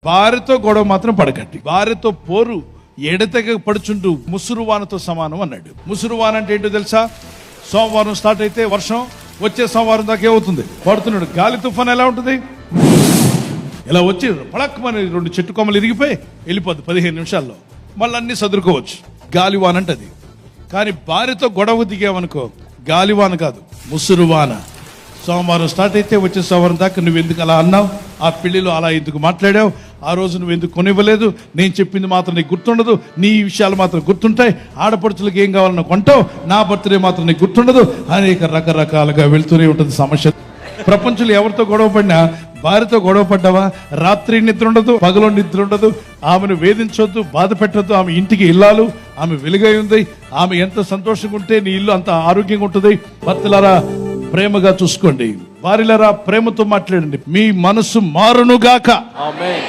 భార్యతో గొడవ మాత్రం పడకండి. భార్యతో పోరు ఎడతెగ పడుచుంటూ ముసురువానతో సమానం అన్నాడు. ముసురువాన అంటే ఏంటో తెలుసా? సోమవారం స్టార్ట్ అయితే వర్షం వచ్చే సోమవారం దాకా ఏమవుతుంది? పడుతున్నాడు. గాలి తుఫాన్ ఎలా ఉంటుంది? ఇలా వచ్చి పడక్కమని 2 చెట్టు కొమ్మలు ఇరిగిపోయి వెళ్ళిపోద్ది 15 నిమిషాల్లో. మళ్ళీ అన్ని సదురుకోవచ్చు. గాలివాన అంటే అది. కానీ భార్యతో గొడవ దిగావనుకో, గాలివాన కాదు, ముసురువాన. సోమవారం స్టార్ట్ అయితే వచ్చే సోమవారం దాకా నువ్వు ఎందుకు అలా అన్నావు, ఆ పెళ్లిలో అలా ఎందుకు మాట్లాడావు, ఆ రోజు నువ్వు ఎందుకు కొనివ్వలేదు, నేను చెప్పింది మాత్రం నీకు గుర్తుండదు, నీ విషయాలు మాత్రం గుర్తుంటాయి, ఆడపడుచులకు ఏం కావాలన్నా కొంటావు, నా బర్త్డే మాత్రం నీకు గుర్తుండదు, అనేక రకరకాలుగా వెళ్తూనే ఉంటుంది సమస్య. ప్రపంచంలో ఎవరితో గొడవ పడినా, భార్యతో గొడవ పడ్డావా, రాత్రి నిద్ర ఉండదు, పగలో నిద్ర ఉండదు, ఆమెను వేధించొద్దు, బాధ పెట్టద్దు. ఆమె ఇంటికి ఇల్లాలు, ఆమె వెలుగై ఉంది, ఆమె ఎంత సంతోషంగా ఉంటే నీ ఇల్లు అంత ఆరోగ్యంగా ఉంటుంది. భర్తలారా ప్రేమగా చూసుకోండి, భార్యలారా ప్రేమతో మాట్లాడండి, మీ మనసు మారునుగాక. ఆమేన్.